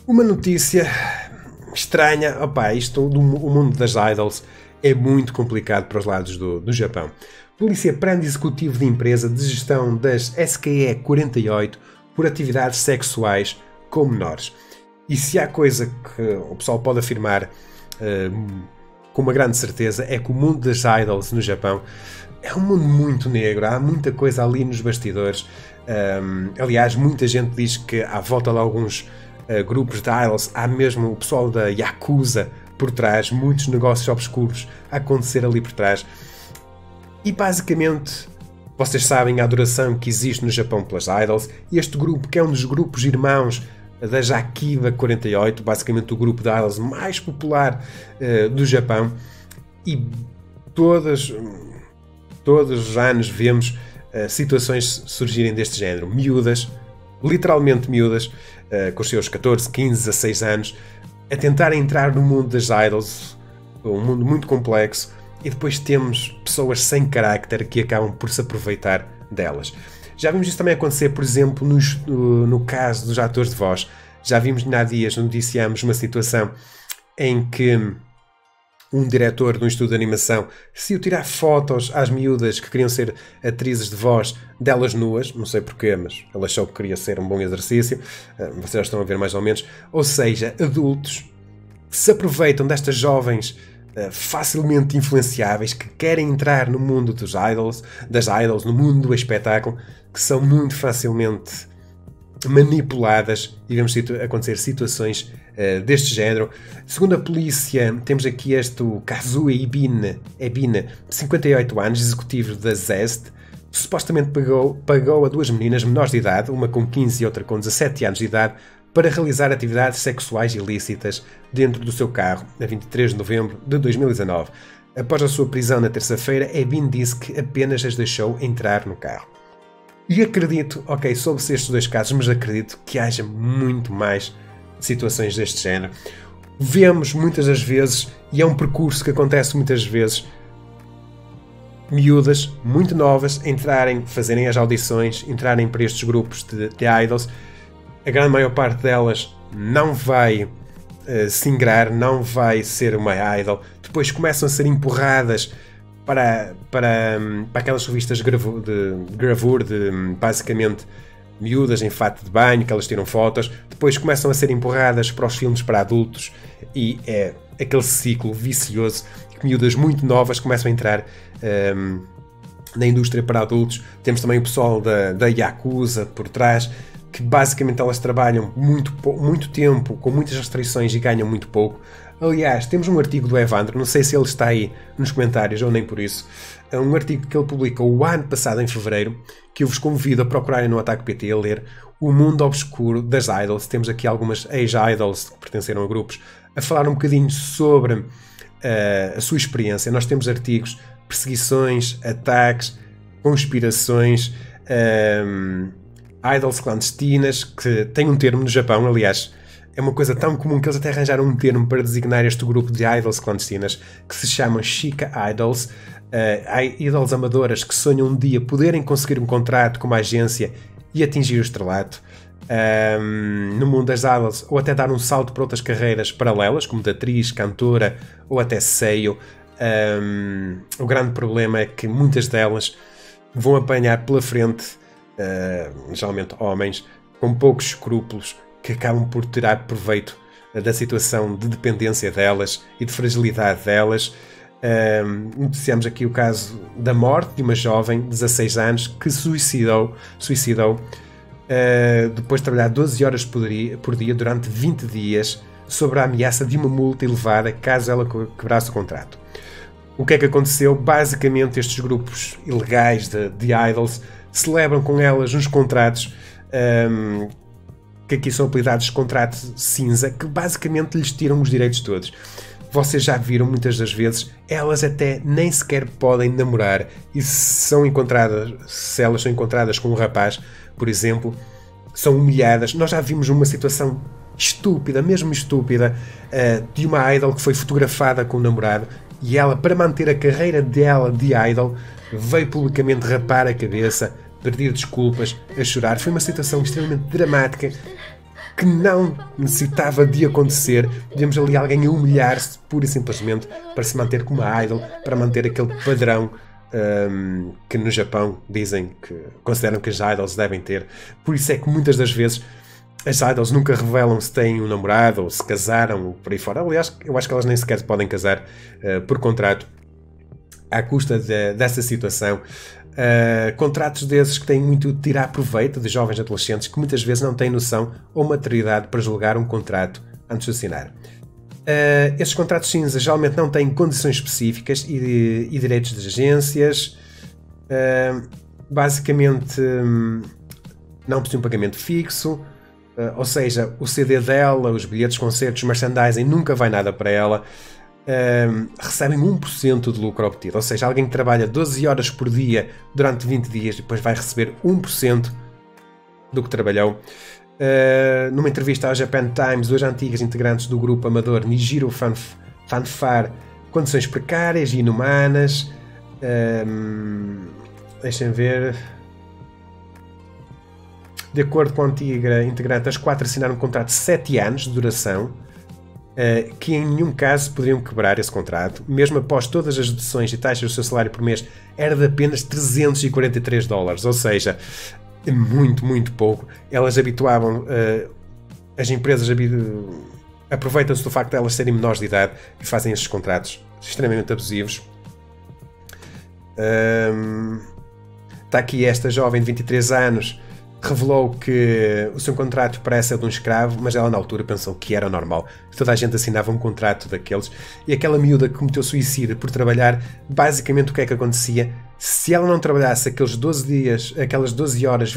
Uma notícia estranha. Opa, o mundo das idols é muito complicado para os lados do Japão. Polícia prende executivo de empresa de gestão das SKE 48 por atividades sexuais com menores. E se há coisa que o pessoal pode afirmar com uma grande certeza é que o mundo das idols no Japão é um mundo muito negro, há muita coisa ali nos bastidores. Aliás, muita gente diz que à volta de alguns grupos de idols há mesmo o pessoal da Yakuza por trás, muitos negócios obscuros a acontecer ali por trás. E basicamente, vocês sabem a adoração que existe no Japão pelas idols, e este grupo, que é um dos grupos irmãos da Jakiba 48, basicamente o grupo de idols mais popular do Japão, e todos os anos vemos situações surgirem deste género. Miúdas, literalmente miúdas, com os seus 14, 15, 16 anos, a tentar entrar no mundo das idols, um mundo muito complexo, e depois temos pessoas sem carácter que acabam por se aproveitar delas. Já vimos isso também acontecer, por exemplo, no caso dos atores de voz. Já vimos há dias, noticiamos uma situação em que um diretor de um estúdio de animação decidiu tirar fotos às miúdas que queriam ser atrizes de voz delas nuas, não sei porquê, mas ele achou que queria ser um bom exercício, vocês já estão a ver mais ou menos, ou seja, adultos que se aproveitam destas jovens facilmente influenciáveis, que querem entrar no mundo das idols, no mundo do espetáculo, que são muito facilmente manipuladas, e vemos acontecer situações deste género. Segundo a polícia, temos aqui o Kazuya Ebina, de 58 anos, executivo da Zest, que supostamente pagou a duas meninas menores de idade, uma com 15 e outra com 17 anos de idade, para realizar atividades sexuais ilícitas dentro do seu carro, a 23 de novembro de 2019. Após a sua prisão na terça-feira, Ebin disse que apenas as deixou entrar no carro. E acredito, soube-se estes dois casos, mas acredito que haja muito mais situações deste género. Vemos muitas das vezes, e é um percurso que acontece muitas vezes, miúdas muito novas fazerem as audições, entrarem para estes grupos de idols. A grande maior parte delas não vai se ingrar, não vai ser uma idol. Depois começam a ser empurradas para aquelas revistas de gravura, de basicamente miúdas em fato de banho, que elas tiram fotos. Depois começam a ser empurradas para os filmes para adultos, e é aquele ciclo vicioso que miúdas muito novas começam a entrar na indústria para adultos. Temos também o pessoal da Yakuza por trás, que basicamente elas trabalham muito tempo, com muitas restrições, e ganham muito pouco. Aliás, temos um artigo do Evandro, não sei se ele está aí nos comentários ou nem por isso, um artigo que ele publicou o ano passado, em fevereiro, que eu vos convido a procurarem no Ataque PT, a ler o mundo obscuro das idols. Temos aqui algumas ex-idols que pertenceram a grupos a falar um bocadinho sobre a sua experiência. Nós temos artigos, perseguições, ataques, conspirações, idols clandestinas, que tem um termo no Japão, aliás, é uma coisa tão comum que eles até arranjaram um termo para designar este grupo de idols clandestinas, que se chama Chica Idols. Idols amadoras que sonham um dia poderem conseguir um contrato com uma agência e atingir o estrelato no mundo das idols, ou até dar um salto para outras carreiras paralelas, como de atriz, cantora ou até seio. O grande problema é que muitas delas vão apanhar pela frente geralmente homens com poucos escrúpulos, que acabam por tirar proveito da situação de dependência delas e de fragilidade delas. Noticiamos aqui o caso da morte de uma jovem de 16 anos que suicidou depois de trabalhar 12 horas por dia durante 20 dias, sob a ameaça de uma multa elevada caso ela quebrasse o contrato. O que é que aconteceu? Basicamente, estes grupos ilegais de idols celebram com elas uns contratos que aqui são apelidados contratos cinza, que basicamente lhes tiram os direitos todos. Vocês já viram muitas das vezes, elas até nem sequer podem namorar, e se elas são encontradas com um rapaz, por exemplo, são humilhadas. Nós já vimos uma situação estúpida, mesmo estúpida, de uma idol que foi fotografada com um namorado, e ela, para manter a carreira dela de idol, veio publicamente rapar a cabeça, pedir desculpas, a chorar. Foi uma situação extremamente dramática que não necessitava de acontecer. Vemos ali alguém a humilhar-se pura e simplesmente para se manter como uma idol, para manter aquele padrão que no Japão dizem que consideram que as idols devem ter. Por isso é que muitas das vezes as idols nunca revelam se têm um namorado ou se casaram ou por aí fora. Aliás, eu acho que elas nem sequer podem casar por contrato à custa dessa situação. Contratos desses que têm muito de tirar proveito de jovens adolescentes que muitas vezes não têm noção ou maturidade para julgar um contrato antes de assinar. Estes contratos cinza geralmente não têm condições específicas e direitos de agências. Basicamente não possuem um pagamento fixo, ou seja, o CD dela, os bilhetes, concertos, merchandising, nunca vai nada para ela. Recebem 1% de lucro obtido, ou seja, alguém que trabalha 12 horas por dia durante 20 dias depois vai receber 1% do que trabalhou. Numa entrevista ao Japan Times, duas antigas integrantes do grupo amador Nijiro Fanfare, condições precárias e inumanas. Deixem ver. De acordo com a antiga integrante, as 4 assinaram um contrato de 7 anos de duração, que em nenhum caso poderiam quebrar esse contrato, mesmo após todas as deduções e taxas. O seu salário por mês era de apenas $343, ou seja, muito, muito pouco. Elas habituavam, as empresas aproveitam-se do facto de elas serem menores de idade e fazem estes contratos extremamente abusivos. Está aqui esta jovem de 23 anos, revelou que o seu contrato parece o de um escravo, mas ela na altura pensou que era normal. Toda a gente assinava um contrato daqueles. E aquela miúda que cometeu suicídio por trabalhar, basicamente o que é que acontecia? Se ela não trabalhasse aqueles 12 dias, aquelas 12 horas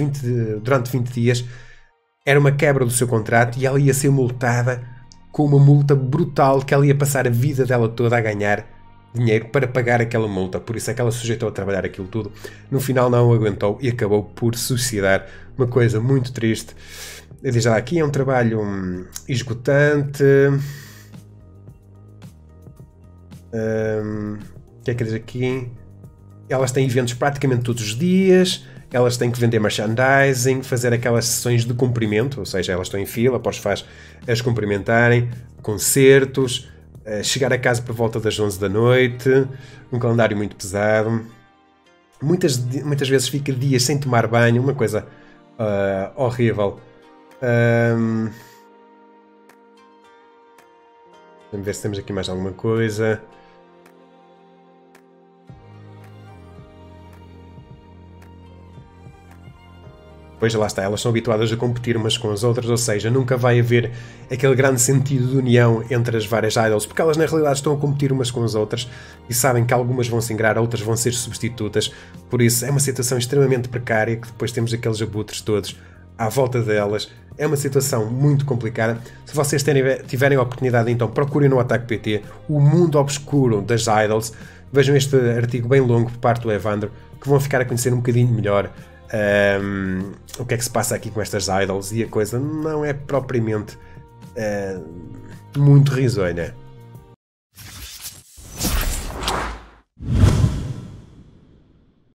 durante 20 dias, era uma quebra do seu contrato e ela ia ser multada com uma multa brutal que ela ia passar a vida dela toda a ganhar dinheiro para pagar aquela multa. Por isso é que ela sujeitou a trabalhar aquilo tudo. No final não aguentou e acabou por suicidar. Uma coisa muito triste. Eu digo já aqui, é um trabalho esgotante. O que é que diz aqui? Elas têm eventos praticamente todos os dias. Elas têm que vender merchandising, fazer aquelas sessões de cumprimento, ou seja, elas estão em fila após os fãs as cumprimentarem, concertos, chegar a casa por volta das 11 da noite, um calendário muito pesado. Muitas vezes fica dias sem tomar banho, uma coisa horrível. Vamos ver se temos aqui mais alguma coisa. Pois lá está, elas são habituadas a competir umas com as outras, ou seja, nunca vai haver aquele grande sentido de união entre as várias idols, porque elas na realidade estão a competir umas com as outras e sabem que algumas vão se ingrar, outras vão ser substitutas, por isso é uma situação extremamente precária, que depois temos aqueles abutres todos à volta delas. É uma situação muito complicada. Se vocês tiverem a oportunidade, então procurem no Otaku PT o mundo obscuro das idols, vejam este artigo bem longo por parte do Evandro, que vão ficar a conhecer um bocadinho melhor o que é que se passa aqui com estas idols, e a coisa não é propriamente muito risonha.